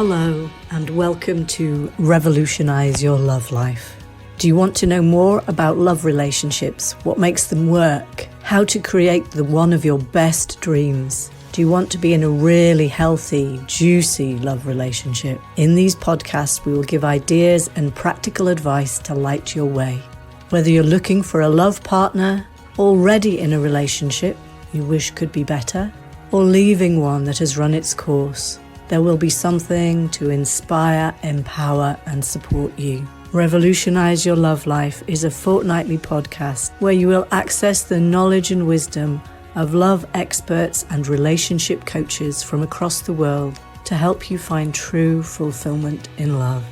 Hello and welcome to Revolutionise Your Love Life. Do you want to know more about love relationships, what makes them work, how to create the one of your best dreams? Do you want to be in a really healthy, juicy love relationship? In these podcasts, we will give ideas and practical advice to light your way. Whether you're looking for a love partner, already in a relationship you wish could be better, or leaving one that has run its course, there will be something to inspire, empower and support you. Revolutionise Your Love Life is a fortnightly podcast where you will access the knowledge and wisdom of love experts and relationship coaches from across the world to help you find true fulfillment in love.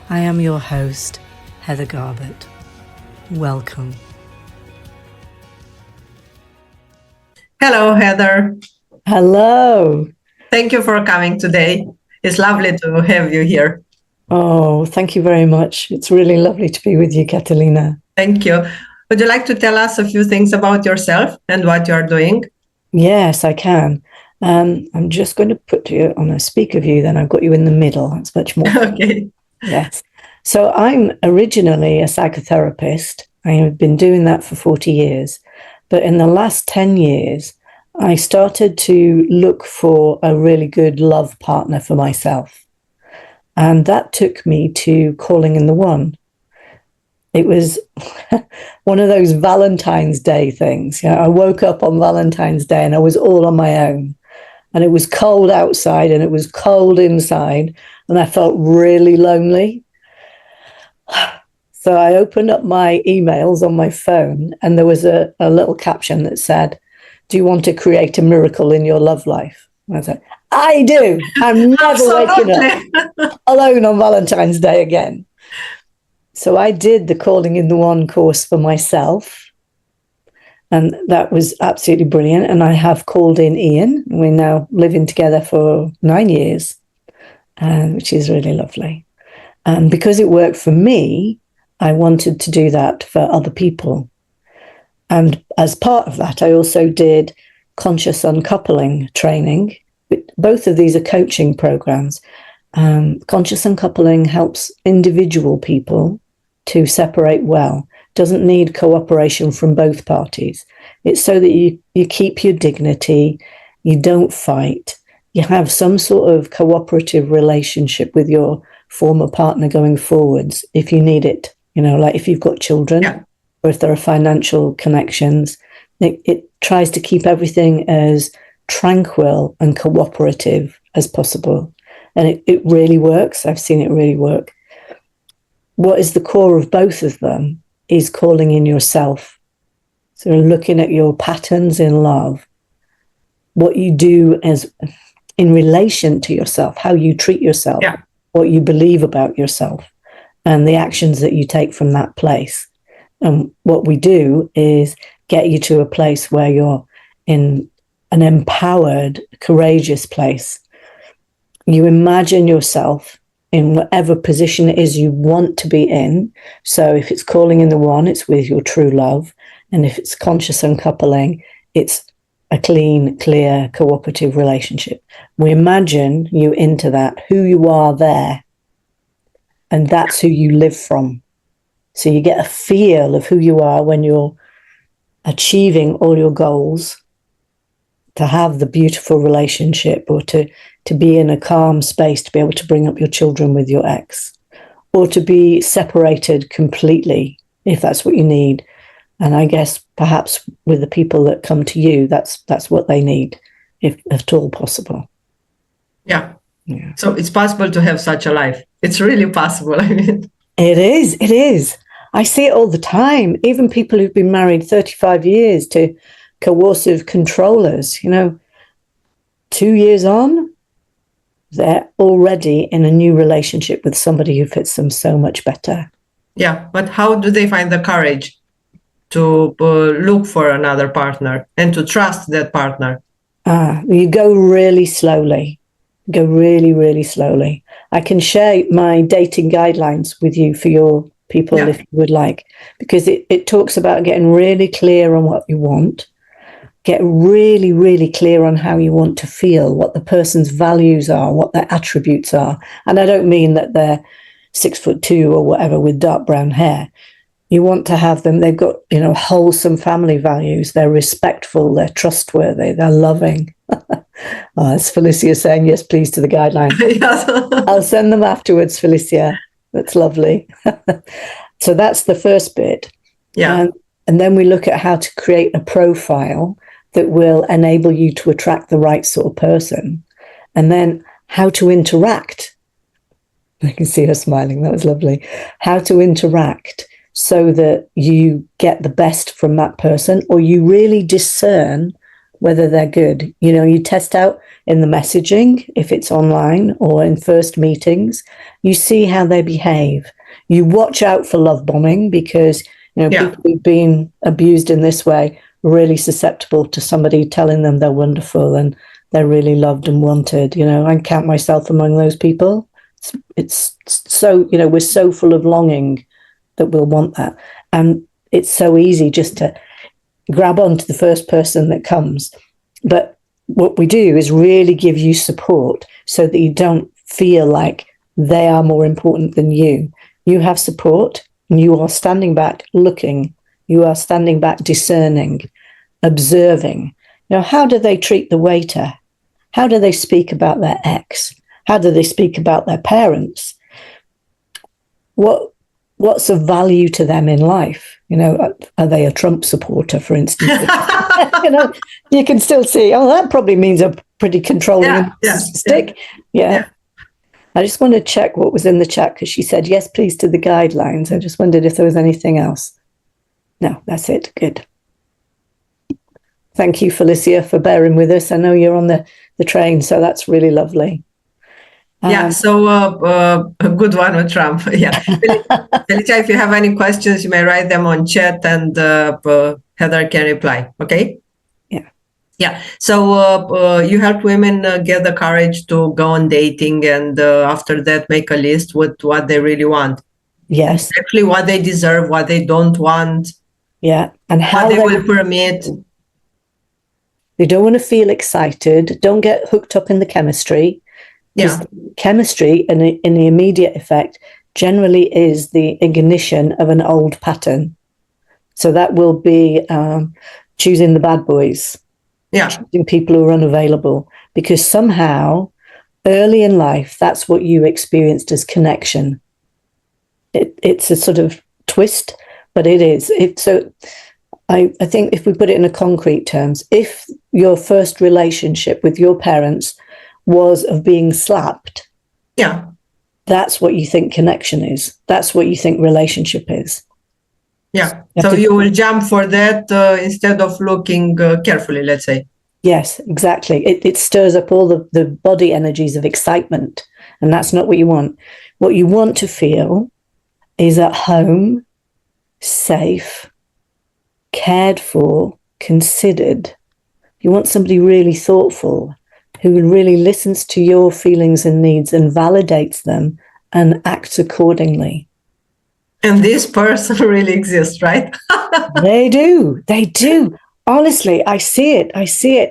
I am your host, Heather Garbutt. Welcome. Hello, Heather. Hello. Thank you for coming today. It's lovely to have you here. Oh, thank you very much. It's really lovely to be with you, Catalina. Thank you. Would you like to tell us a few things about yourself and what you're doing? Yes, I can. I'm just going to put you on a speaker view, then I've got you in the middle. That's much more. Okay. Yes. So I'm originally a psychotherapist. I have been doing that for 40 years. But in the last 10 years, I started to look for a really good love partner for myself. And that took me to calling in the one. It was one of those Valentine's Day things. You know, I woke up on Valentine's Day and I was all on my own. And it was cold outside and it was cold inside. And I felt really lonely. So I opened up my emails on my phone and there was a little caption that said, "Do you want to create a miracle in your love life?" And I said, I do. I'm never waking up alone on Valentine's Day again. So I did the Calling in the One course for myself. And that was absolutely brilliant. And I have called in Ian. We're now living together for 9 years, which is really lovely. And because it worked for me, I wanted to do that for other people. And as part of that, I also did conscious uncoupling training. Both of these are coaching programs. Conscious uncoupling helps individual people to separate well. Doesn't need cooperation from both parties. It's so that you keep your dignity, you don't fight, you have some sort of cooperative relationship with your former partner going forwards if you need it. You know, like if you've got children. Yeah. Or if there are financial connections, it tries to keep everything as tranquil and cooperative as possible. And it really works. I've seen it really work. What is the core of both of them is calling in yourself. So looking at your patterns in love, what you do as in relation to yourself, how you treat yourself, Yeah. what you believe about yourself, and the actions that you take from that place. And what we do is get you to a place where you're in an empowered, courageous place. You imagine yourself in whatever position it is you want to be in. So if it's calling in the one, it's with your true love. And if it's conscious uncoupling, it's a clean, clear, cooperative relationship. We imagine you into that, who you are there. And that's who you live from. So you get a feel of who you are when you're achieving all your goals, to have the beautiful relationship, or to be in a calm space to be able to bring up your children with your ex, or to be separated completely if that's what you need. And I guess perhaps with the people that come to you, that's what they need, if at all possible. Yeah. So it's possible to have such a life. It's really possible. I mean, It is. I see it all the time. Even people who've been married 35 years to coercive controllers, 2 years on, they're already in a new relationship with somebody who fits them so much better. Yeah, but how do they find the courage to look for another partner and to trust that partner? You go really slowly. Go really, really slowly. I can share my dating guidelines with you for your people if you would like, because it talks about getting really clear on what you want, get really, really clear on how you want to feel, what the person's values are, what their attributes are. And I don't mean that they're 6'2" or whatever with dark brown hair. You want to have them, they've got, wholesome family values. They're respectful, they're trustworthy, they're loving. It's Felicia saying yes, please, to the guidelines. Yes. I'll send them afterwards, Felicia. That's lovely. So that's the first bit. Yeah. And then we look at how to create a profile that will enable you to attract the right sort of person. And then how to interact. I can see her smiling. That was lovely. How to interact so that you get the best from that person, or you really discern whether they're good. You test out in the messaging, if it's online or in first meetings, you see how they behave. You watch out for love bombing, because people who've been abused in this way are really susceptible to somebody telling them they're wonderful and they're really loved and wanted. I count myself among those people. It's so, we're so full of longing that we'll want that. And it's so easy just to grab onto the first person that comes. But what we do is really give you support so that you don't feel like they are more important than you. You have support, and you are standing back looking. You are standing back discerning, observing. How do they treat the waiter? How do they speak about their ex? How do they speak about their parents? What's of value to them in life? Are they a Trump supporter, for instance? You can still see, that probably means a pretty controlling narcissistic. Yeah. I just want to check what was in the chat, because she said, yes, please, to the guidelines. I just wondered if there was anything else. No, that's it. Good. Thank you, Felicia, for bearing with us. I know you're on the train, so that's really lovely. So a good one with Trump. Yeah. Felicia, if you have any questions, you may write them on chat, and Heather can reply. Okay? Yeah. So you help women get the courage to go on dating, and after that, make a list with what they really want. Yes. Exactly what they deserve, what they don't want. Yeah. And how what they will permit. They don't want to feel excited. Don't get hooked up in the chemistry. Because chemistry, in the immediate effect, generally is the ignition of an old pattern. So that will be choosing the bad boys. Choosing people who are unavailable. Because somehow, early in life, that's what you experienced as connection. It's a sort of twist, but it is. So I think if we put it in a concrete terms, if your first relationship with your parents was of being slapped, that's what you think connection is. That's what you think relationship is. So you will jump for that instead of looking carefully, let's say. Yes, exactly. It stirs up all the body energies of excitement, and that's not what you want. What you want to feel is at home, safe, cared for, considered. You want somebody really thoughtful, who really listens to your feelings and needs and validates them and acts accordingly. And this person really exists, right? They do. Honestly, I see it.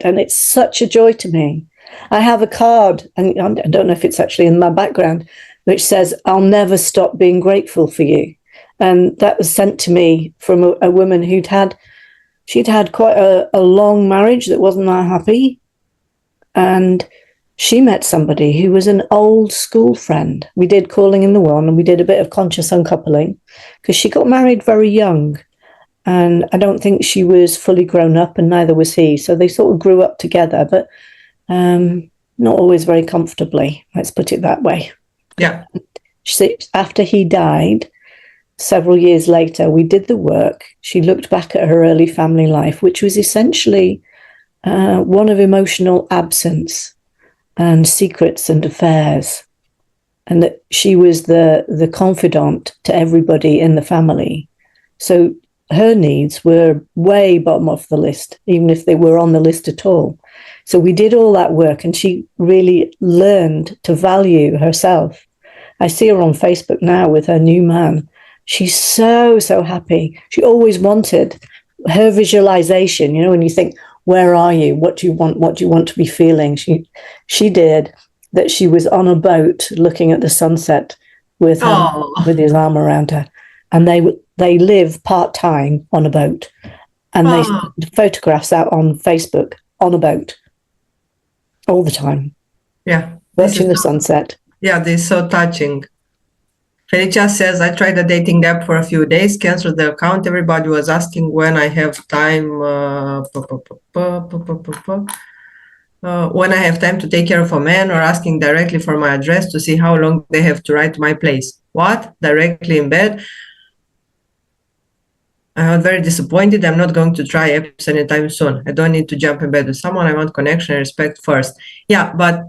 And it's such a joy to me. I have a card, and I don't know if it's actually in my background, which says, I'll never stop being grateful for you. And that was sent to me from a woman she'd had quite a long marriage that wasn't that happy. And she met somebody who was an old school friend. We did calling in the one, and we did a bit of conscious uncoupling, because she got married very young. And I don't think she was fully grown up, and neither was he. So they sort of grew up together, but not always very comfortably. Let's put it that way. Yeah. After he died, several years later, we did the work. She looked back at her early family life, which was essentially one of emotional absence and secrets and affairs. And that she was the confidant to everybody in the family. So her needs were way bottom of the list, even if they were on the list at all. So we did all that work, and she really learned to value herself. I see her on Facebook now with her new man. She's so happy. She always wanted her visualization, when you think, where are you? What do you want? What do you want to be feeling? She did that. She was on a boat looking at the sunset with his arm around her, and they live part-time on a boat, and they send photographs out on Facebook on a boat all the time. Yeah, watching the sunset. Yeah, this is so touching. Felicia says, I tried a dating app for a few days, canceled the account. Everybody was asking when I have time, when I have time to take care of a man, or asking directly for my address to see how long they have to ride to my place. What? Directly in bed? I'm very disappointed. I'm not going to try apps anytime soon. I don't need to jump in bed with someone. I want connection and respect first. Yeah, but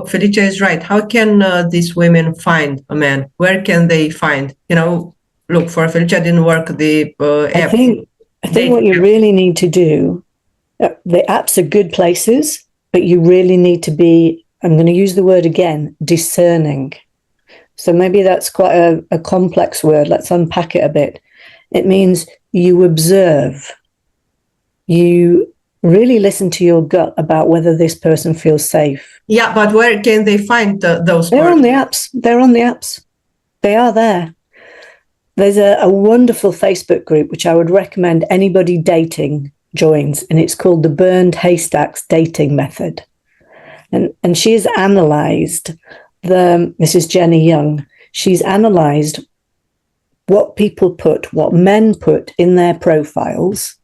Felicia is right. How can these women find a man? Where can they find? Look, for Felicia didn't work the app. I think what you really need to do, the apps are good places, but you really need to be, I'm going to use the word again, discerning. So maybe that's quite a complex word. Let's unpack it a bit. It means you observe. You really listen to your gut about whether this person feels safe. Yeah, but where can they find those? They're on the apps. They're on the apps. They are there. There's a wonderful Facebook group which I would recommend anybody dating joins, and it's called the Burned Haystacks Dating Method. And she's analysed this is Jenny Young. She's analysed what people put, what men put in their profiles,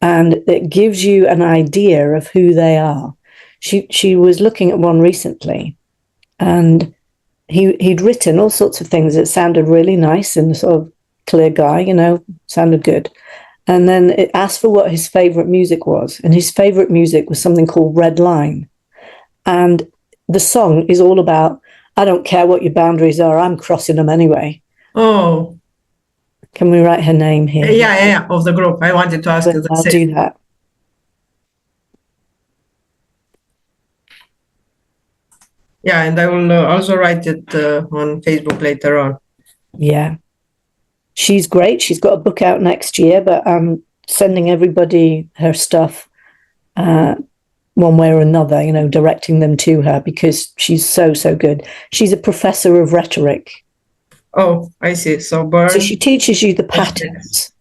and it gives you an idea of who they are. She was looking at one recently, and he'd written all sorts of things that sounded really nice and sort of clear guy, sounded good. And then it asked for what his favourite music was, and his favourite music was something called Red Line. And the song is all about, I don't care what your boundaries are, I'm crossing them anyway. Oh. Can we write her name here? Yeah, of the group. I wanted to ask you the I'll same. do that. Yeah, and I will also write it on Facebook later on. Yeah. She's great. She's got a book out next year, but I'm sending everybody her stuff one way or another, directing them to her, because she's so good. She's a professor of rhetoric. Oh, I see. So she teaches you the patterns.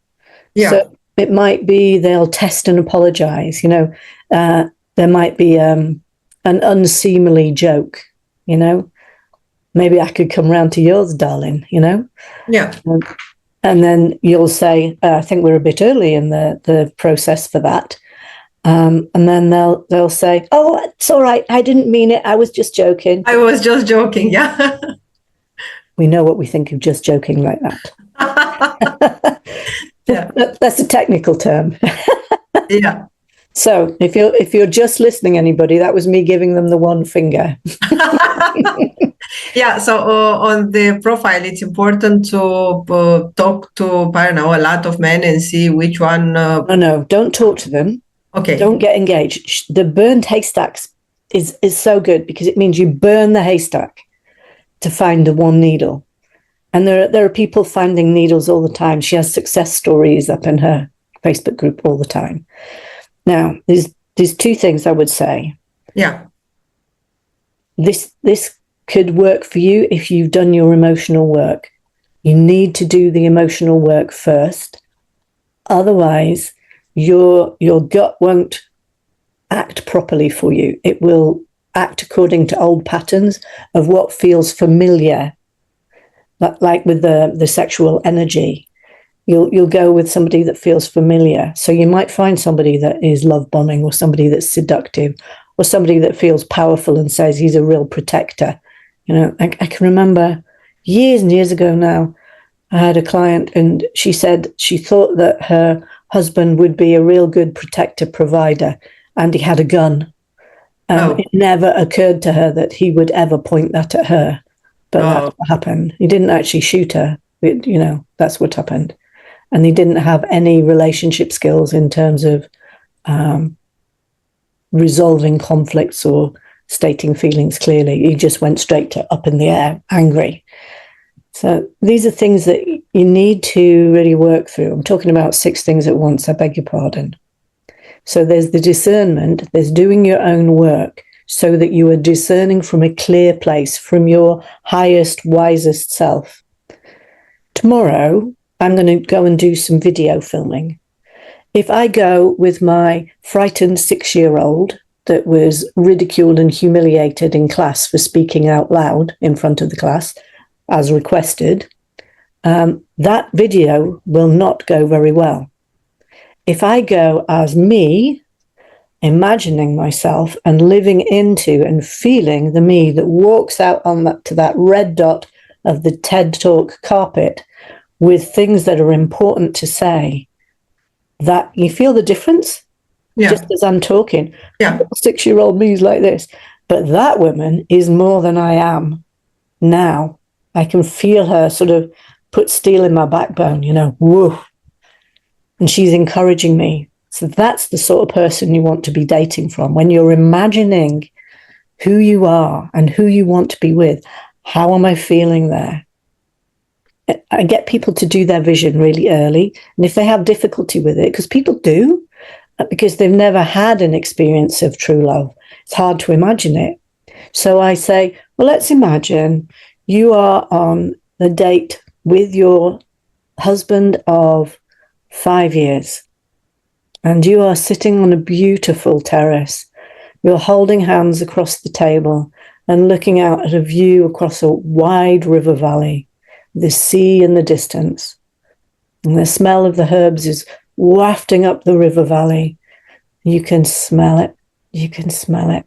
Yeah. So it might be they'll test and apologize. There might be an unseemly joke. Maybe I could come round to yours, darling. Yeah. And then you'll say, I think we're a bit early in the process for that. And then they'll say, oh, it's all right. I didn't mean it. I was just joking. I was just joking. Yeah. We know what we think of just joking like that. Yeah. That's a technical term. Yeah. So if you're just listening, anybody, that was me giving them the one finger. Yeah. So on the profile, it's important to talk to, I don't know, a lot of men and see which one. No, don't talk to them. Okay. Don't get engaged. The burned haystacks is so good, because it means you burn the haystack to find the one needle. And there are people finding needles all the time. She has success stories up in her Facebook group all the time. Now, there's two things I would say. Yeah. This could work for you if you've done your emotional work. You need to do the emotional work first. Otherwise, your gut won't act properly for you. It will act according to old patterns of what feels familiar. Like with the sexual energy, you'll go with somebody that feels familiar. So you might find somebody that is love bombing, or somebody that's seductive, or somebody that feels powerful and says he's a real protector. I can remember years and years ago now, I had a client, and she said she thought that her husband would be a real good protector, provider, and he had a gun. It never occurred to her that he would ever point that at her. But that's what happened. He didn't actually shoot her. That's what happened. And he didn't have any relationship skills in terms of resolving conflicts or stating feelings clearly. He just went straight to up in the air, angry. So these are things that you need to really work through. I'm talking about 6 things at once. I beg your pardon. So there's the discernment, there's doing your own work so that you are discerning from a clear place, from your highest, wisest self. Tomorrow, I'm going to go and do some video filming. If I go with my frightened 6-year-old that was ridiculed and humiliated in class for speaking out loud in front of the class, as requested, that video will not go very well. If I go as me, imagining myself and living into and feeling the me that walks out on to that red dot of the TED Talk carpet with things that are important to say, that you feel the difference. Yeah. Just as I'm talking. Yeah. 6-year-old me is like this. But that woman is more than I am now. I can feel her sort of put steel in my backbone, whoa. And she's encouraging me. So that's the sort of person you want to be dating from. When you're imagining who you are and who you want to be with, how am I feeling there? I get people to do their vision really early. And if they have difficulty with it, because people do, because they've never had an experience of true love, it's hard to imagine it. So I say, well, let's imagine you are on the date with your husband of 5 years, and you are sitting on a beautiful terrace. You're holding hands across the table and looking out at a view across a wide river valley, the sea in the distance. And the smell of the herbs is wafting up the river valley. You can smell it. You can smell it.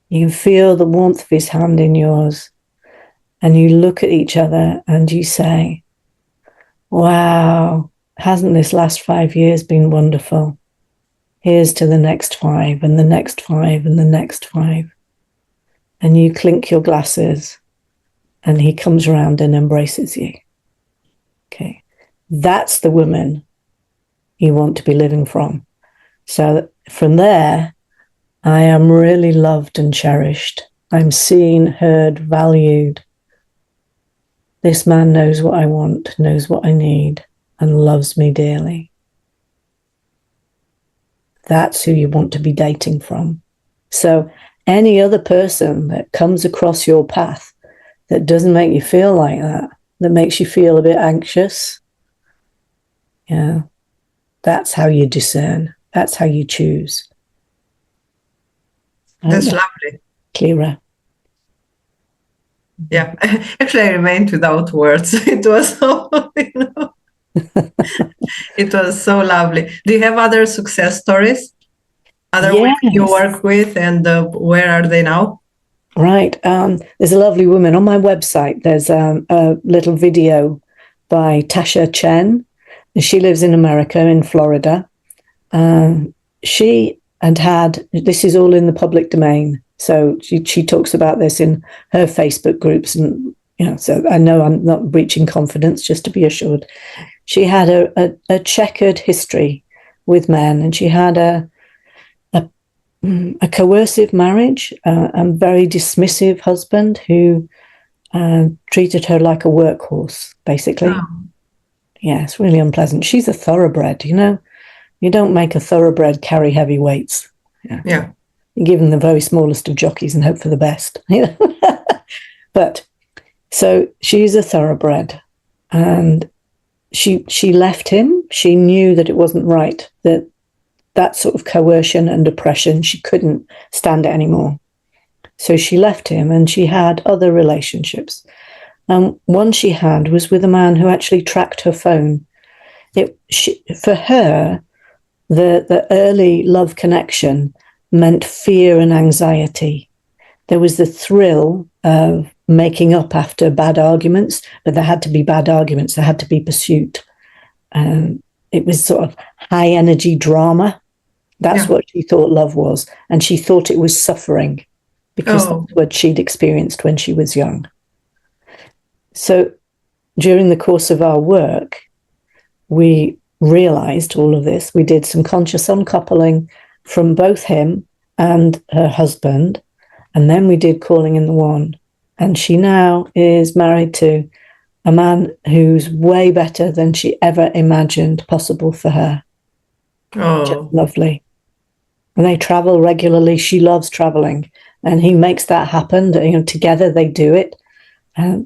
You can feel the warmth of his hand in yours. And you look at each other and you say, wow, hasn't this last 5 years been wonderful? Here's to the next 5 and the next 5 and the next 5. And you clink your glasses and he comes around and embraces you. Okay. That's the woman you want to be living from. So from there, I am really loved and cherished. I'm seen, heard, valued. This man knows what I want, knows what I need, and loves me dearly. That's who you want to be dating from. So any other person that comes across your path that doesn't make you feel like that makes you feel a bit anxious, that's how you discern. That's how you choose. That's lovely. Clearer. Yeah, actually I remained without words. It was so, it was so lovely. Do you have other success stories? Other women you work with, and where are they now? Right. There's a lovely woman on my website. There's a little video by Tasha Chen. She lives in America, in Florida. She had, this is all in the public domain. So she talks about this in her Facebook groups. And, so I know I'm not breaching confidence, just to be assured. She had a checkered history with men, and she had a coercive marriage, a very dismissive husband who treated her like a workhorse, basically. Oh. Yeah, it's really unpleasant. She's a thoroughbred, You don't make a thoroughbred carry heavy weights. Yeah. You give them the very smallest of jockeys and hope for the best. But so she's a thoroughbred, and she left him. She knew that it wasn't right, that sort of coercion and oppression, she couldn't stand it anymore. So she left him, and she had other relationships. And one she had was with a man who actually tracked her phone. For her, the early love connection meant fear and anxiety. There was the thrill of making up after bad arguments, but there had to be bad arguments. There had to be pursuit. It was sort of high energy drama. That's what she thought love was. And she thought it was suffering because that's what she'd experienced when she was young. So during the course of our work, we realized all of this. We did some conscious uncoupling from both him and her husband. And then we did calling in the one. And she now is married to a man who's way better than she ever imagined possible for her. Oh, just lovely. and they travel regularly. She loves traveling, and he makes that happen. Together they do it.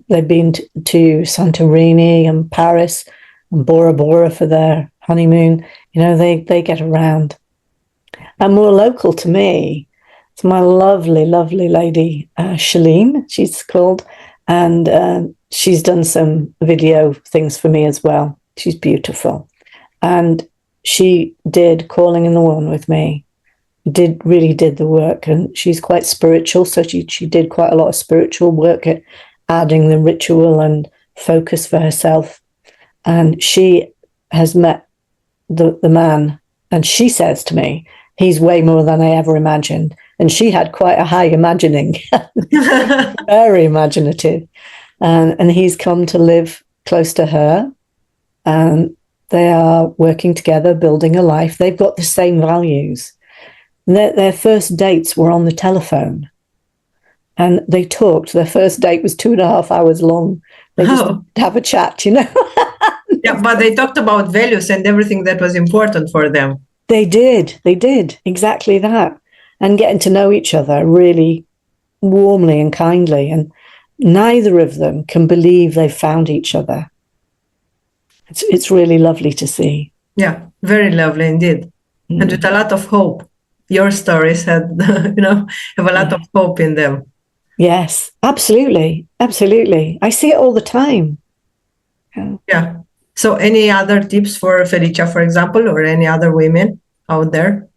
They've been to Santorini and Paris and Bora Bora for their honeymoon. They get around. And more local to me, it's my lovely, lovely lady, Shalene, she's called, and she's done some video things for me as well. She's beautiful. And she did Calling in the One with me, really did the work, and she's quite spiritual, so she did quite a lot of spiritual work at adding the ritual and focus for herself. And she has met the man, and she says to me, he's way more than I ever imagined. And she had quite a high imagining, very imaginative. And he's come to live close to her, and they are working together, building a life. They've got the same values. Their first dates were on the telephone, and they talked. Their first date was 2.5 hours long. They just have a chat, Yeah, but they talked about values and everything that was important for them. They did exactly that, and getting to know each other really warmly and kindly. And neither of them can believe they've found each other. It's really lovely to see. Yeah, very lovely indeed, and with a lot of hope. Your stories have a lot of hope in them. Yes, absolutely. I see it all the time. Yeah. So any other tips for Felicia, for example, or any other women out there?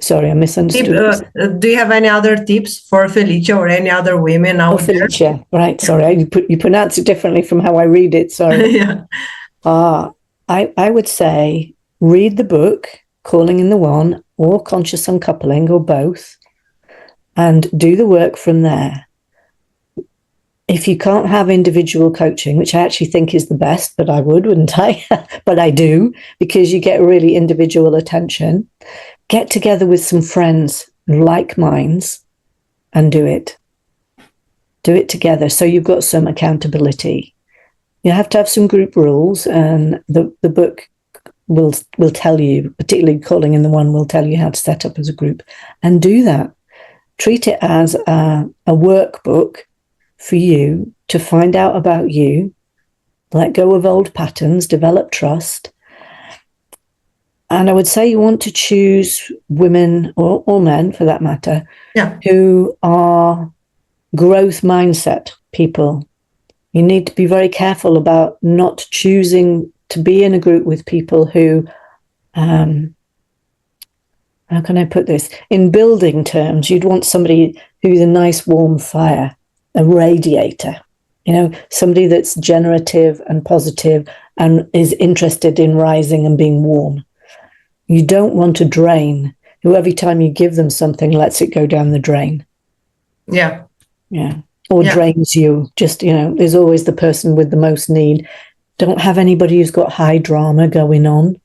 Sorry, I misunderstood. Do you have any other tips for Felicia or any other women out there? Felicia, right. Sorry, you pronounce it differently from how I read it. Sorry. Yeah. I would say read the book, Calling in the One, or Conscious Uncoupling, or both, and do the work from there. If you can't have individual coaching, which I actually think is the best, but I would, wouldn't I? But I do, because you get really individual attention. Get together with some friends, like minds, and do it. Do it together, so you've got some accountability. You have to have some group rules, and the book will tell you, particularly Calling in the One, will tell you how to set up as a group, and do that. Treat it as a workbook for you to find out about you, let go of old patterns, develop trust. And I would say you want to choose women or men, for that matter, who are growth mindset people. You need to be very careful about not choosing to be in a group with people who, how can I put this? In building terms, you'd want somebody who's a nice warm fire, a radiator, somebody that's generative and positive and is interested in rising and being warm. You don't want a drain who every time you give them something lets it go down the drain. Yeah. Or drains you. Just, there's always the person with the most need. Don't have anybody who's got high drama going on.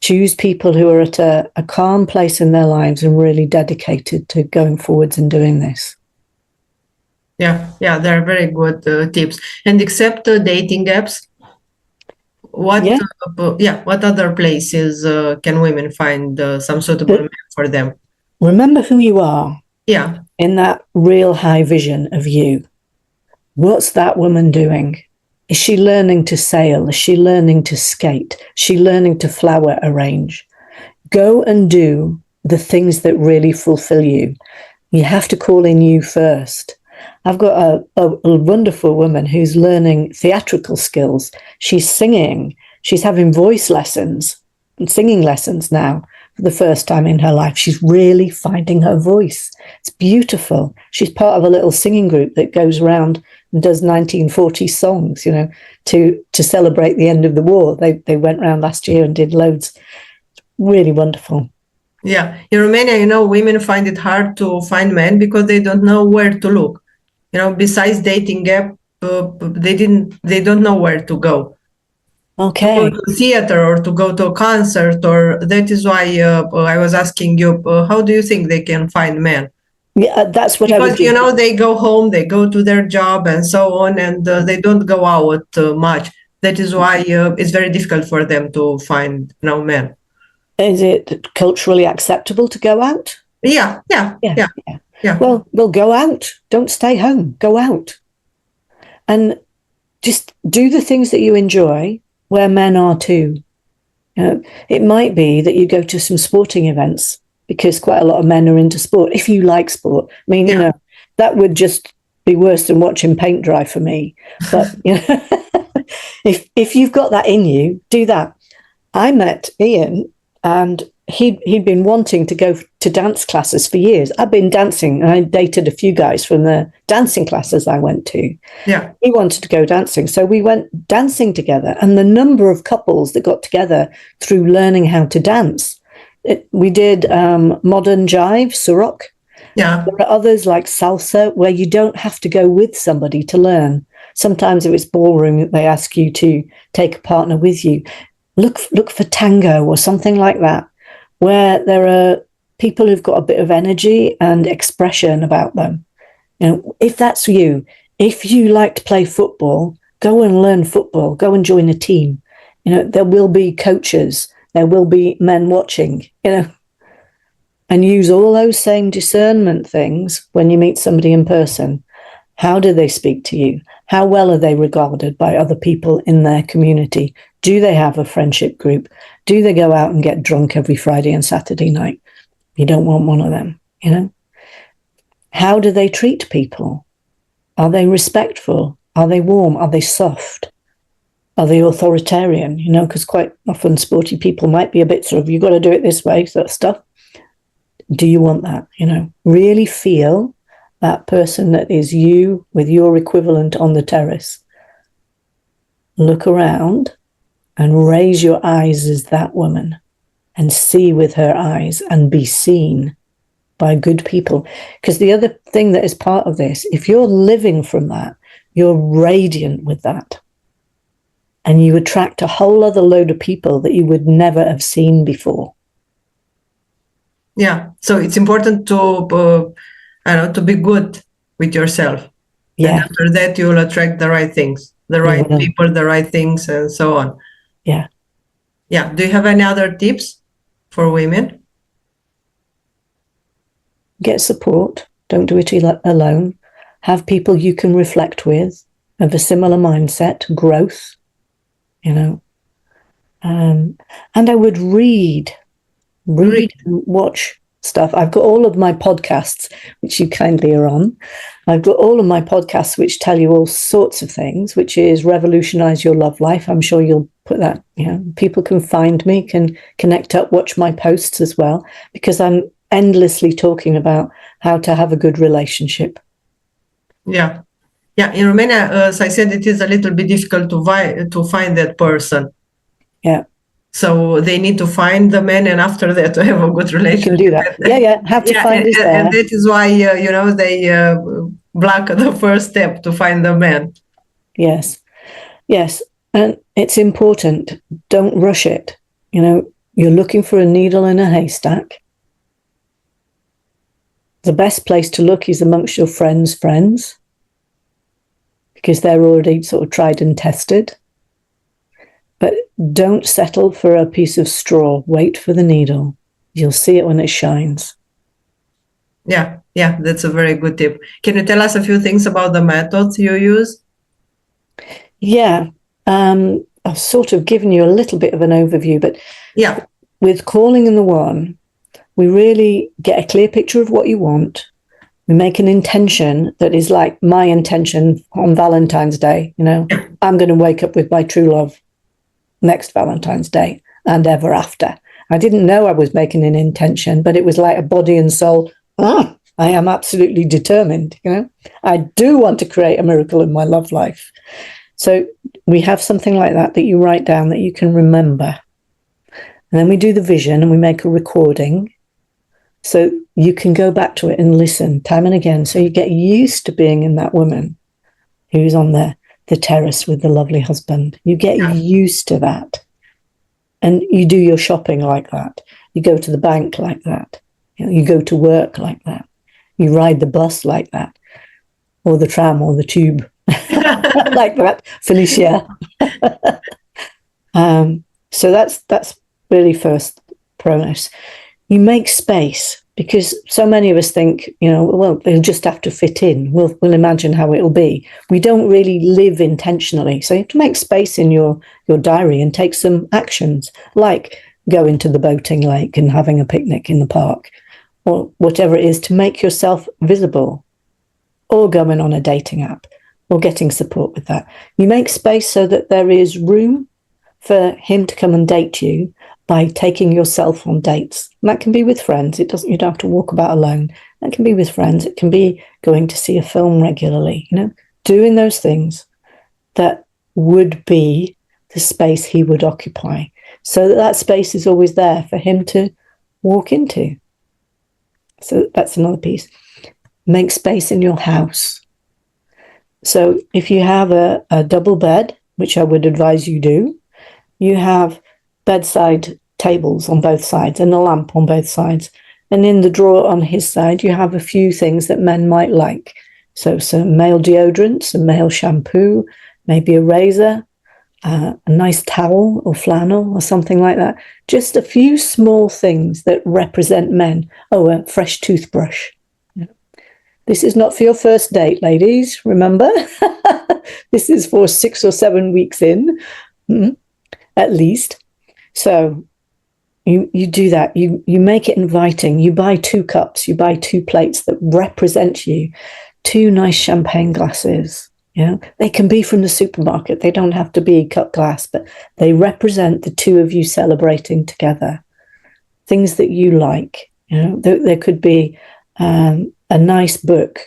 Choose people who are at a calm place in their lives and really dedicated to going forwards and doing this. Yeah, they're very good tips. And except dating apps, what other places can women find some suitable men for them? Remember who you are. Yeah. In that real high vision of you. What's that woman doing? Is she learning to sail? Is she learning to skate? Is she learning to flower arrange? Go and do the things that really fulfill you. You have to call in you first. I've got a wonderful woman who's learning theatrical skills. She's singing. She's having voice lessons and singing lessons now for the first time in her life. She's really finding her voice. It's beautiful. She's part of a little singing group that goes around and does 1940s songs, to celebrate the end of the war. They went around last year and did loads. Really wonderful. Yeah. In Romania, women find it hard to find men because they don't know where to look. Besides dating app, they don't know where to go. Okay. To go to theater or to go to a concert, or that is why I was asking you, how do you think they can find men? Yeah, that's what I was thinking. Because, they go home, they go to their job and so on, and they don't go out much. That is why it's very difficult for them to find men. Is it culturally acceptable to go out? Yeah. Well, go out. Don't stay home. Go out. And just do the things that you enjoy where men are too. It might be that you go to some sporting events because quite a lot of men are into sport. If you like sport, I mean, that would just be worse than watching paint dry for me. But if you've got that in you, do that. I met Ian, and he'd been wanting to go to dance classes for years. I've been dancing, and I dated a few guys from the dancing classes I went to. Yeah. He wanted to go dancing. So we went dancing together, and the number of couples that got together through learning how to dance. We did modern jive, surok. Yeah. There are others like salsa where you don't have to go with somebody to learn. Sometimes if it's ballroom, they ask you to take a partner with you. Look for tango or something like that, where there are people who've got a bit of energy and expression about them. If that's you, if you like to play football, go and learn football, go and join a team. There will be coaches, there will be men watching, and use all those same discernment things when you meet somebody in person. How do they speak to you? How well are they regarded by other people in their community? Do they have a friendship group? Do they go out and get drunk every Friday and Saturday night? You don't want one of them, How do they treat people? Are they respectful? Are they warm? Are they soft? Are they authoritarian? Because quite often sporty people might be a bit sort of, you've got to do it this way, sort of stuff. Do you want that? Really feel that person that is you with your equivalent on the terrace. Look around and raise your eyes as that woman and see with her eyes and be seen by good people. Because the other thing that is part of this, if you're living from that, you're radiant with that. And you attract a whole other load of people that you would never have seen before. Yeah. So it's important to be good with yourself. Yeah. And after that, you will attract the right things, the right people, the right things, and so on. Yeah. Yeah. Do you have any other tips for women? Get support. Don't do it alone. Have people you can reflect with, of a similar mindset, growth, And I would read and watch stuff. I've got all of my podcasts, which you kindly are on. I've got all of my podcasts which tell you all sorts of things, which is Revolutionise Your Love Life. I'm sure you'll put that, people can find me, can connect up, watch my posts as well, because I'm endlessly talking about how to have a good relationship. Yeah. Yeah. In Romania, as I said, it is a little bit difficult to find that person. Yeah. So they need to find the man, and after that to have a good relationship. You can do that. Yeah. Have to find is there. And that is why, they block the first step to find the man. Yes. And it's important. Don't rush it. You're looking for a needle in a haystack. The best place to look is amongst your friends' friends, because they're already sort of tried and tested. But don't settle for a piece of straw. Wait for the needle. You'll see it when it shines. Yeah, that's a very good tip. Can you tell us a few things about the methods you use? Yeah, I've sort of given you a little bit of an overview, but yeah, with calling in the one, we really get a clear picture of what you want. We make an intention that is like my intention on Valentine's Day. I'm going to wake up with my true love next Valentine's Day and ever after. I didn't know I was making an intention, but it was like a body and soul. I am absolutely determined. I do want to create a miracle in my love life. So we have something like that you write down that you can remember. And then we do the vision and we make a recording. So you can go back to it and listen time and again. So you get used to being in that woman who's on the terrace with the lovely husband. You get used to that. And you do your shopping like that. You go to the bank like that. You go to work like that. You ride the bus like that. Or the tram or the tube. Like that, Felicia. So that's really first proneness. You make space, because so many of us think, well, they'll just have to fit in. We'll imagine how it'll be. We don't really live intentionally. So you have to make space in your diary and take some actions, like going to the boating lake and having a picnic in the park, or whatever it is, to make yourself visible, or going on a dating app, or getting support with that. You make space so that there is room for him to come and date you by taking yourself on dates. And that can be with friends. You don't have to walk about alone. That can be with friends. It can be going to see a film regularly, doing those things that would be the space he would occupy, so that space is always there for him to walk into. So that's another piece. Make space in your house. So if you have a double bed, which I would advise you do, you have bedside tables on both sides and a lamp on both sides. And in the drawer on his side, you have a few things that men might like. So some male deodorant, some male shampoo, maybe a razor, a nice towel or flannel or something like that. Just a few small things that represent men. Oh, a fresh toothbrush. This is not for your first date, ladies, remember? This is for 6 or 7 weeks in, at least. So you do that. You make it inviting. You buy 2 cups. You buy 2 plates that represent you. 2 nice champagne glasses. They can be from the supermarket. They don't have to be cut glass, but they represent the 2 of you celebrating together. Things that you like. There could be a nice book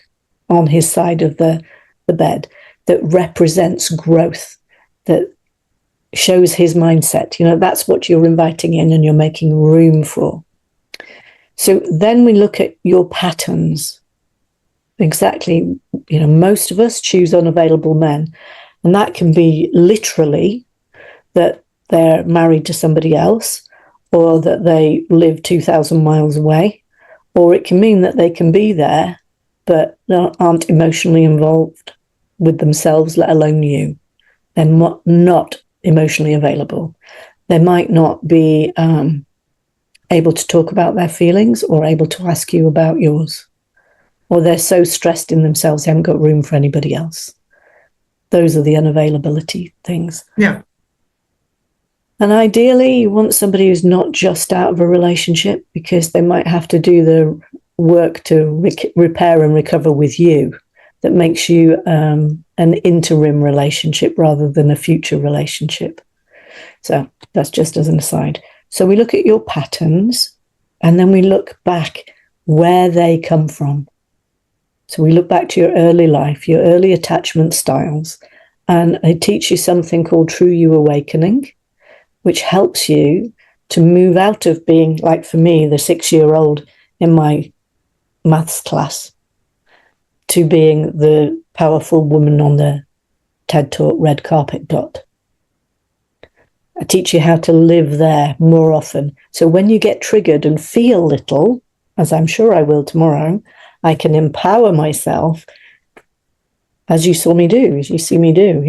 on his side of the bed that represents growth, that shows his mindset. That's what you're inviting in and you're making room for. So then we look at your patterns. Exactly. Most of us choose unavailable men, and that can be literally that they're married to somebody else, or that they live 2,000 miles away, or it can mean that they can be there but aren't emotionally involved with themselves, let alone you. They're not emotionally available. They might not be able to talk about their feelings or able to ask you about yours. Or they're so stressed in themselves, they haven't got room for anybody else. Those are the unavailability things. Yeah. And ideally, you want somebody who's not just out of a relationship, because they might have to do the work to repair and recover with you. That makes you an interim relationship rather than a future relationship. So that's just as an aside. So we look at your patterns, and then we look back where they come from. So we look back to your early life, your early attachment styles, and I teach you something called True You Awakening, which helps you to move out of being, like for me, the 6-year-old in my maths class, to being the powerful woman on the TED Talk red carpet dot. I teach you how to live there more often. So when you get triggered and feel little, as I'm sure I will tomorrow, I can empower myself, as you saw me do, as you see me do.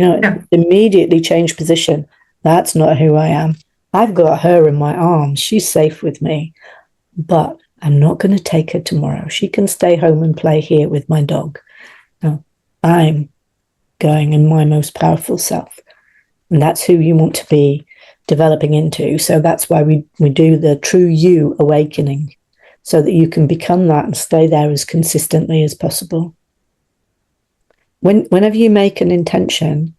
Immediately change position. That's not who I am. I've got her in my arms. She's safe with me. But I'm not going to take her tomorrow. She can stay home and play here with my dog. No, I'm going in my most powerful self. And that's who you want to be developing into. So that's why we do the True You Awakening, so that you can become that and stay there as consistently as possible. Whenever you make an intention,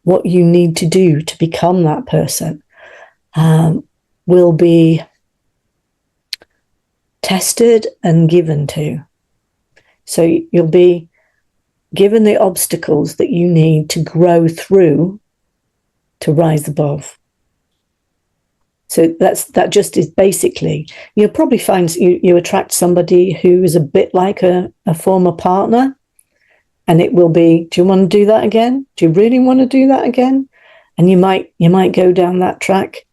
what you need to do to become that person will be tested and given to. So you'll be given the obstacles that you need to grow through to rise above. So that just is basically, you'll probably find you attract somebody who is a bit like a former partner, and it will be, do you want to do that again? Do you really want to do that again? And you might go down that track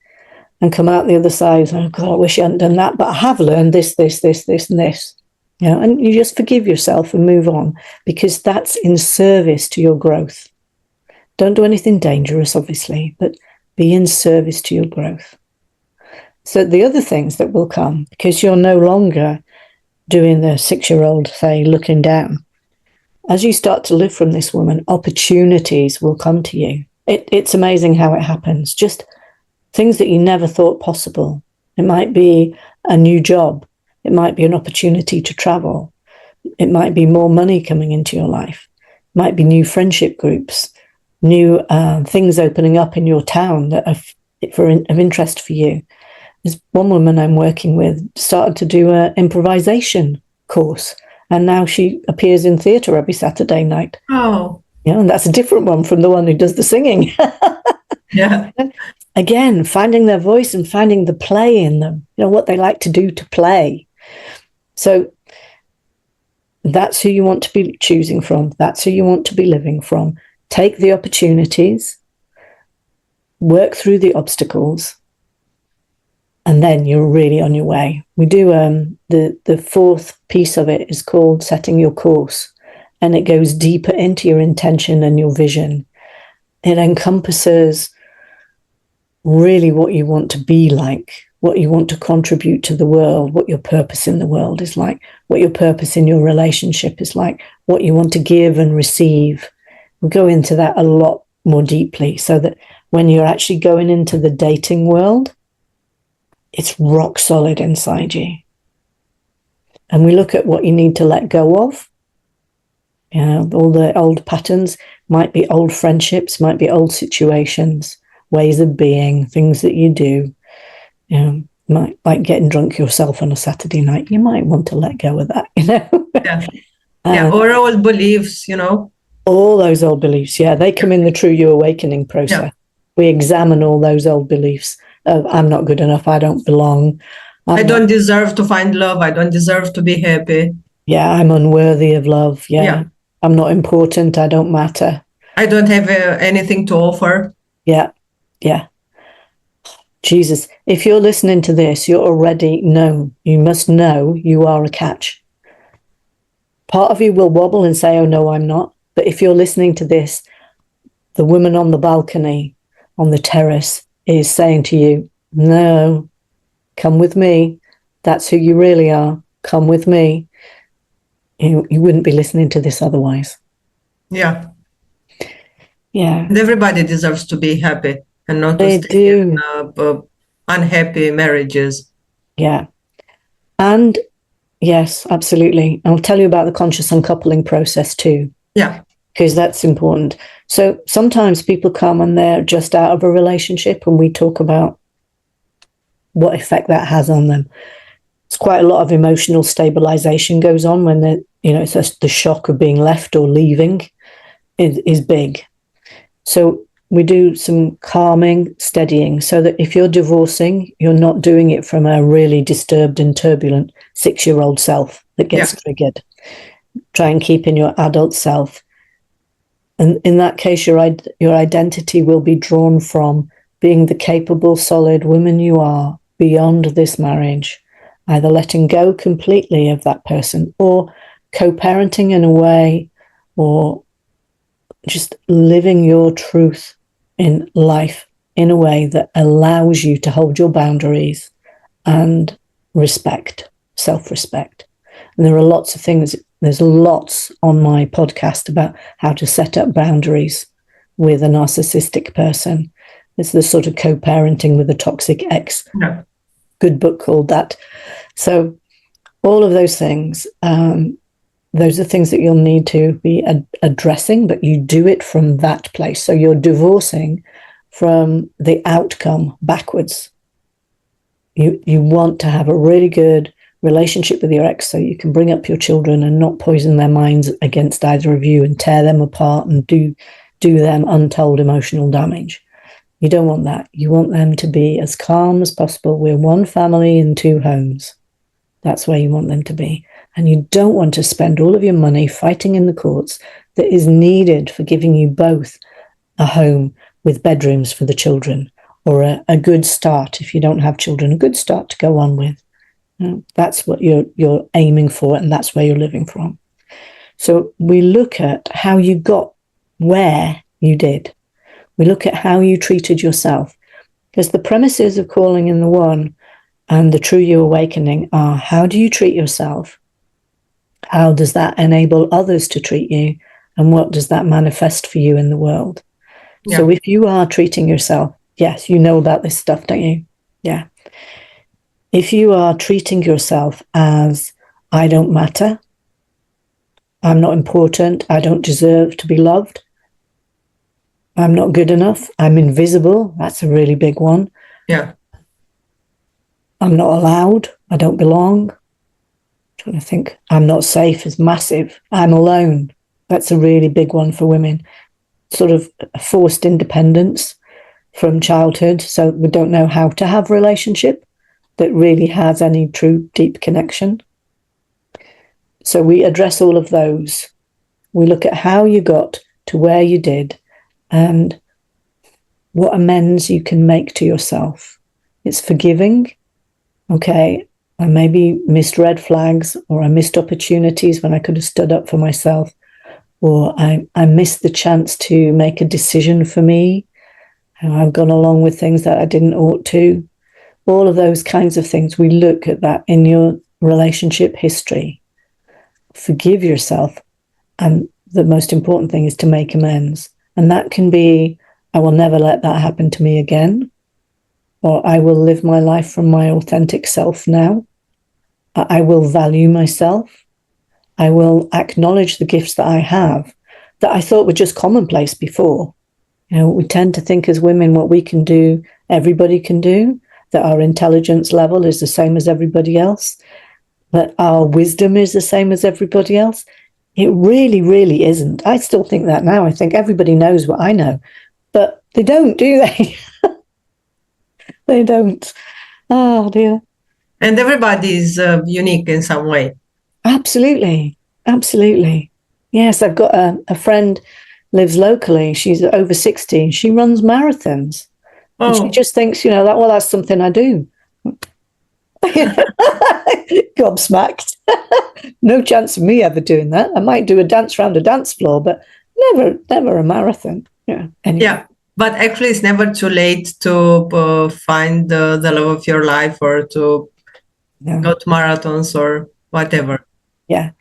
and come out the other side. Oh God, I wish I hadn't done that, but I have learned this, and this. And you just forgive yourself and move on, because that's in service to your growth. Don't do anything dangerous, obviously, but be in service to your growth. So the other things that will come, because you're no longer doing the 6-year-old, say, looking down. As you start to live from this woman, opportunities will come to you. It's amazing how it happens. Just things that you never thought possible. It might be a new job. It might be an opportunity to travel. It might be more money coming into your life. It might be new friendship groups, new things opening up in your town that are of interest for you. There's one woman I'm working with started to do an improvisation course, and now she appears in theatre every Saturday night. Oh. Yeah, and that's a different one from the one who does the singing. Yeah. Again, finding their voice and finding the play in them, what they like to do to play. So that's who you want to be choosing from. That's who you want to be living from. Take the opportunities, work through the obstacles, and then you're really on your way. We do the fourth piece of it is called setting your course, and it goes deeper into your intention and your vision. It encompasses really what you want to be like, what you want to contribute to the world, what your purpose in the world is like, what your purpose in your relationship is like, what you want to give and receive. We'll go into that a lot more deeply, so that when you're actually going into the dating world, it's rock solid inside you. And we look at what you need to let go of. All the old patterns, might be old friendships, might be old situations, ways of being, things that you do. Might like getting drunk yourself on a Saturday night. You might want to let go of that, Yeah, or old beliefs, All those old beliefs, they come in the True You Awakening process. Yeah. We examine all those old beliefs of I'm not good enough, I don't belong. I don't deserve to find love, I don't deserve to be happy. Yeah, I'm unworthy of love. Yeah. I'm not important, I don't matter. I don't have anything to offer. Yeah. Jesus, if you're listening to this, you're already known. You must know you are a catch. Part of you will wobble and say, oh, no, I'm not. But if you're listening to this, the woman on the balcony, on the terrace, is saying to you, no, come with me. That's who you really are. Come with me. You wouldn't be listening to this otherwise. Yeah. And everybody deserves to be happy and not to stay in unhappy marriages. Yeah. And yes, absolutely. I'll tell you about the conscious uncoupling process too. Yeah. Because that's important. So sometimes people come and they're just out of a relationship, and we talk about what effect that has on them. It's quite a lot of emotional stabilization goes on when it's just the shock of being left or leaving is big. So we do some calming, steadying, so that if you're divorcing, you're not doing it from a really disturbed and turbulent 6-year-old self that gets triggered. Try and keep in your adult self. And in that case, your identity will be drawn from being the capable, solid woman you are beyond this marriage, either letting go completely of that person or co-parenting in a way, or just living your truth in life in a way that allows you to hold your boundaries and respect, self-respect. And there are lots of things, there's lots on my podcast about how to set up boundaries with a narcissistic person. It's the sort of co-parenting with a toxic ex. No. Good book called that. So all of those things, those are things that you'll need to be addressing, but you do it from that place. So you're divorcing from the outcome backwards. You want to have a really good relationship with your ex so you can bring up your children and not poison their minds against either of you and tear them apart and do them untold emotional damage. You don't want that. You want them to be as calm as possible. We're one family in 2 homes. That's where you want them to be. And you don't want to spend all of your money fighting in the courts that is needed for giving you both a home with bedrooms for the children, or a good start, if you don't have children, a good start to go on with. That's what you're aiming for, and that's where you're living from. So we look at how you got where you did. We look at how you treated yourself. Because the premises of calling in the one and the true you awakening are, how do you treat yourself? How does that enable others to treat you? And what does that manifest for you in the world? Yeah. So if you are treating yourself, yes, you know about this stuff, don't you? Yeah. If you are treating yourself as, I don't matter, I'm not important, I don't deserve to be loved, I'm not good enough, I'm invisible, that's a really big one. Yeah. I'm not allowed, I don't belong. I'm trying to think, I'm not safe is massive. I'm alone, that's a really big one for women. Sort of forced independence from childhood, so we don't know how to have relationship that really has any true deep connection. So we address all of those. We look at how you got to where you did and what amends you can make to yourself. It's forgiving. Okay, I maybe missed red flags, or I missed opportunities when I could have stood up for myself, or I missed the chance to make a decision for me. And I've gone along with things that I didn't ought to. All of those kinds of things. We look at that in your relationship history. Forgive yourself. And the most important thing is to make amends. And that can be, I will never let that happen to me again. Or I will live my life from my authentic self now. I will value myself. I will acknowledge the gifts that I have that I thought were just commonplace before. You know, we tend to think as women what we can do, everybody can do, that our intelligence level is the same as everybody else, that our wisdom is the same as everybody else. It really, really isn't. I still think that now. I think everybody knows what I know, but they don't, do they? They don't. Oh, dear. And everybody is unique in some way. Absolutely. Absolutely. Yes, I've got a friend lives locally. She's over 60. She runs marathons. Oh. And she just thinks, you know, that's something I do. Gobsmacked. No chance of me ever doing that. I might do a dance around a dance floor, but never a marathon. Yeah. Anyway. Yeah. But actually, it's never too late to find the love of your life, or to go to marathons or whatever. Yeah.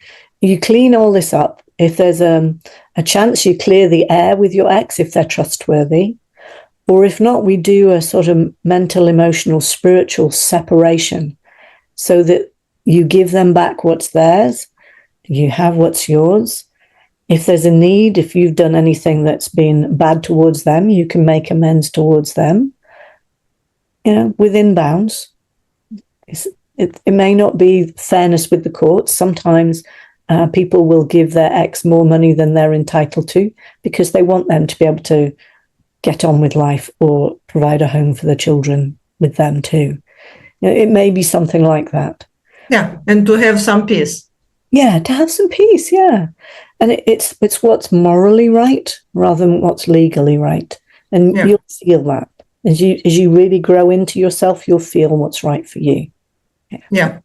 You clean all this up. If there's a chance, you clear the air with your ex if they're trustworthy. Or if not, we do a sort of mental, emotional, spiritual separation so that you give them back what's theirs, you have what's yours. If there's a need, if you've done anything that's been bad towards them, you can make amends towards them, you know, within bounds. It may not be fairness with the courts. Sometimes people will give their ex more money than they're entitled to because they want them to be able to get on with life or provide a home for the children with them too. You know, it may be something like that. Yeah, and to have some peace. Yeah, to have some peace, yeah. And it's what's morally right rather than what's legally right. And you'll feel that. As you really grow into yourself, you'll feel what's right for you. Yeah.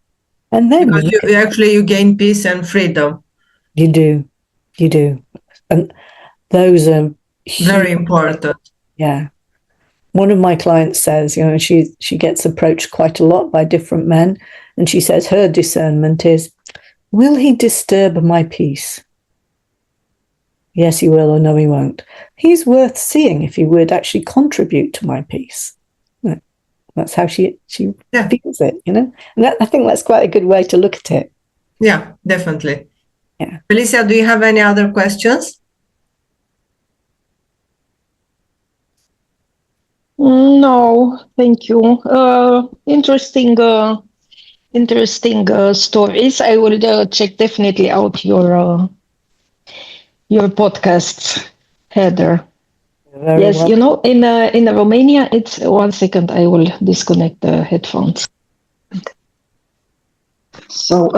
And then because you gain peace and freedom. You do. And those are very important. Yeah. One of my clients says, you know, she gets approached quite a lot by different men, and she says her discernment is, will he disturb my peace? Yes, he will, or no, he won't. He's worth seeing if he would actually contribute to my peace. That's how she feels it, you know? And I think that's quite a good way to look at it. Yeah, definitely. Yeah. Felicia, do you have any other questions? No, thank you. Interesting stories. I will check definitely out your podcasts, Heather. Yes, well. You know, in Romania, it's 1 second. I will disconnect the headphones. So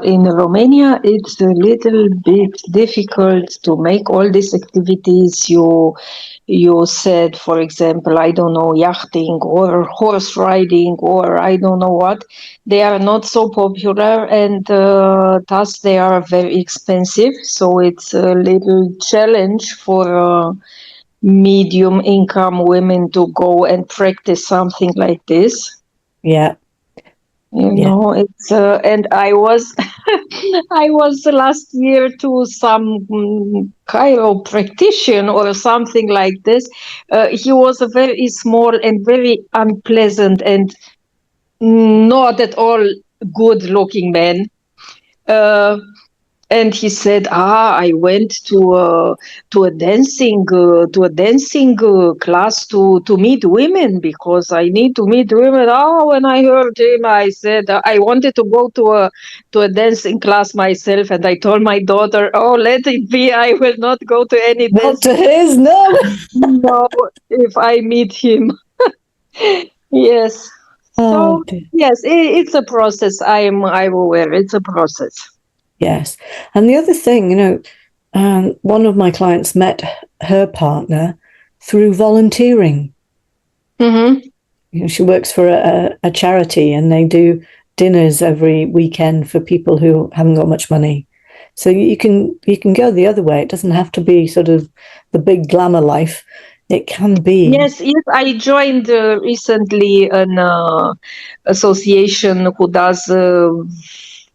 in Romania, it's a little bit difficult to make all these activities you said, for example, I don't know, yachting or horse riding or I don't know what. They are not so popular, and thus they are very expensive. So it's a little challenge for medium income women to go and practice something like this. Yeah. You know, it's and I was I was last year to some chiropractician or something like this. He was a very small and very unpleasant and not at all good looking man. And he said, I went to a dancing class to meet women because I need to meet women. Oh, when I heard him, I said I wanted to go to a dancing class myself, and I told my daughter, "Oh, let it be. I will not go to any Not dancing. to his, no. No, if I meet him." Yes. So yes, it's a process. I'm aware. It's a process. Yes. And the other thing, you know, one of my clients met her partner through volunteering. Mm-hmm. You know, she works for a charity, and they do dinners every weekend for people who haven't got much money. So you can go the other way. It doesn't have to be sort of the big glamour life. It can be. Yes. I joined recently an association who does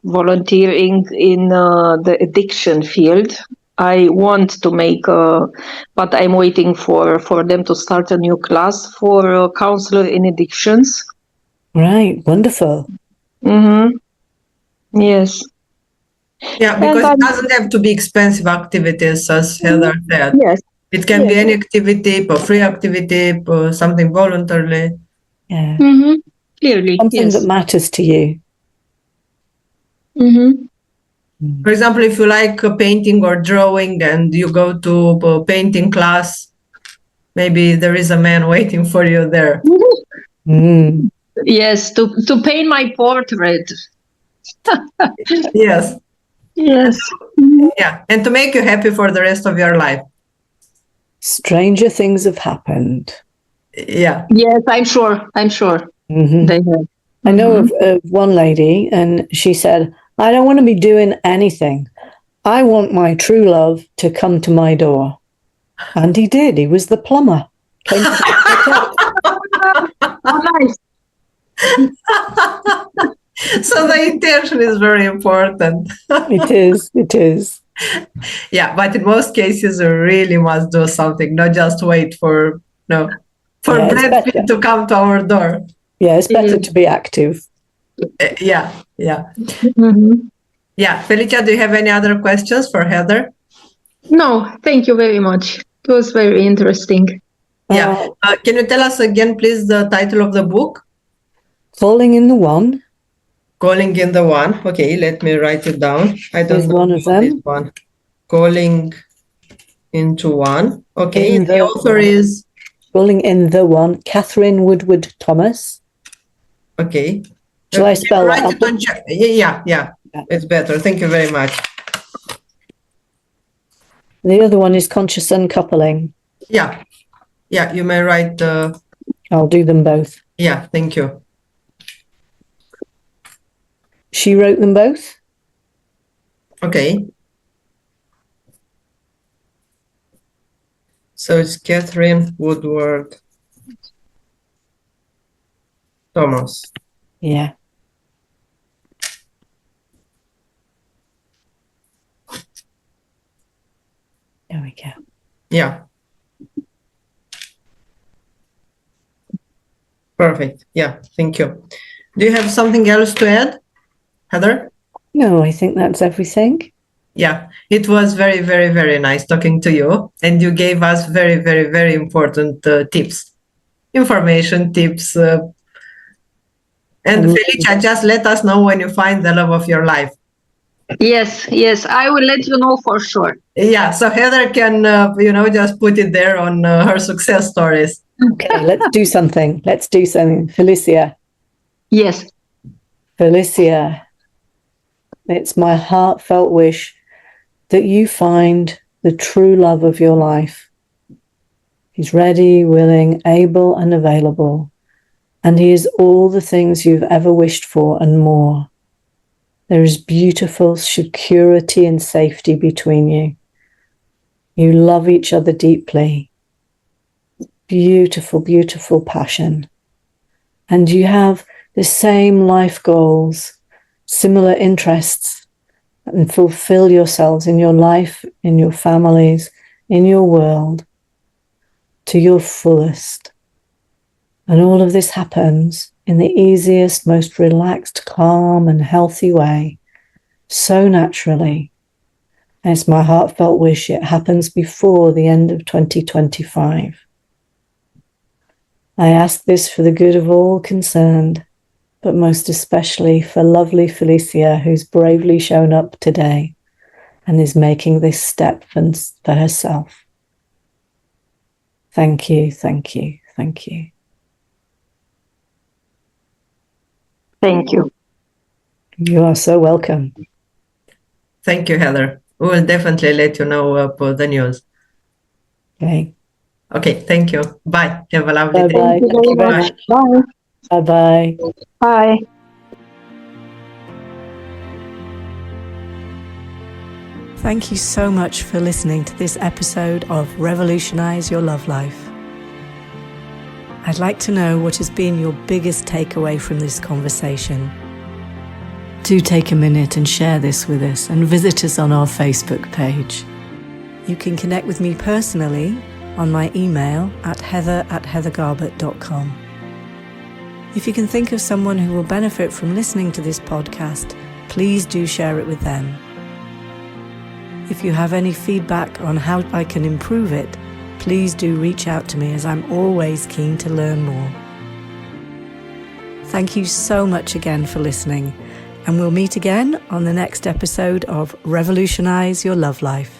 volunteering in the addiction field. I want to make, but I'm waiting for them to start a new class for counselor in addictions. Right. Wonderful. Mm-hmm. Yes. Yeah, because it doesn't have to be expensive activities, as Heather said. Yes. It can be any activity, a free activity, something voluntarily. Yeah. Mm-hmm. Clearly. Something that matters to you. Mm-hmm. For example, if you like painting or drawing and you go to a painting class, maybe there is a man waiting for you there. Mm. Yes, to paint my portrait. Yes. Yes. Yeah, and to make you happy for the rest of your life. Stranger things have happened. Yeah. Yes, I'm sure. Mm-hmm. They have. I know of one lady, and she said, I don't want to be doing anything. I want my true love to come to my door. And he did. He was the plumber. Came to Nice. So the intention is very important. It is. Yeah, but in most cases, we really must do something, not just wait for Brad Pitt to come to our door. Yeah, it's better to be active. Yeah. Mm-hmm. Yeah, Felicia, do you have any other questions for Heather? No, thank you very much. It was very interesting. Yeah. Can you tell us again, please, the title of the book? Calling in the One. Calling in the One. Okay, let me write it down. I don't know one of them. This one. Calling into One. Okay, and the author is? Calling in the One, Catherine Woodward Thomas. Okay. Shall I spell that? Yeah. It's better. Thank you very much. The other one is Conscious Uncoupling. Yeah, you may write. I'll do them both. Yeah, thank you. She wrote them both? Okay. So it's Catherine Woodward Thomas. Yeah. There we go. Yeah. Perfect. Yeah, thank you. Do you have something else to add, Heather? No, I think that's everything. Yeah, it was very, very, very nice talking to you. And you gave us very, very, very important tips, information tips. And Felicia, just let us know when you find the love of your life. Yes, I will let you know for sure. Yeah, so Heather can, just put it there on her success stories. Okay, let's do something. Felicia. Yes. Felicia, it's my heartfelt wish that you find the true love of your life. He's ready, willing, able, and available. And he is all the things you've ever wished for and more. There is beautiful security and safety between you. You love each other deeply. Beautiful, beautiful passion. And you have the same life goals, similar interests, and fulfill yourselves in your life, in your families, in your world, to your fullest. And all of this happens in the easiest, most relaxed, calm, and healthy way, so naturally. And it's my heartfelt wish it happens before the end of 2025. I ask this for the good of all concerned, but most especially for lovely Felicia, who's bravely shown up today and is making this step for herself. Thank you, thank you, thank you. Thank you. You are so welcome. Thank you, Heather. We will definitely let you know the news. Okay. Okay, thank you. Bye. Have a lovely day. Bye-bye. Thank you very much. Bye. Bye-bye. Bye. Thank you so much for listening to this episode of Revolutionise Your Love Life. I'd like to know what has been your biggest takeaway from this conversation. Do take a minute and share this with us and visit us on our Facebook page. You can connect with me personally on my email at heather@heathergarbutt.com. If you can think of someone who will benefit from listening to this podcast, please do share it with them. If you have any feedback on how I can improve it, please do reach out to me, as I'm always keen to learn more. Thank you so much again for listening, and we'll meet again on the next episode of Revolutionise Your Love Life.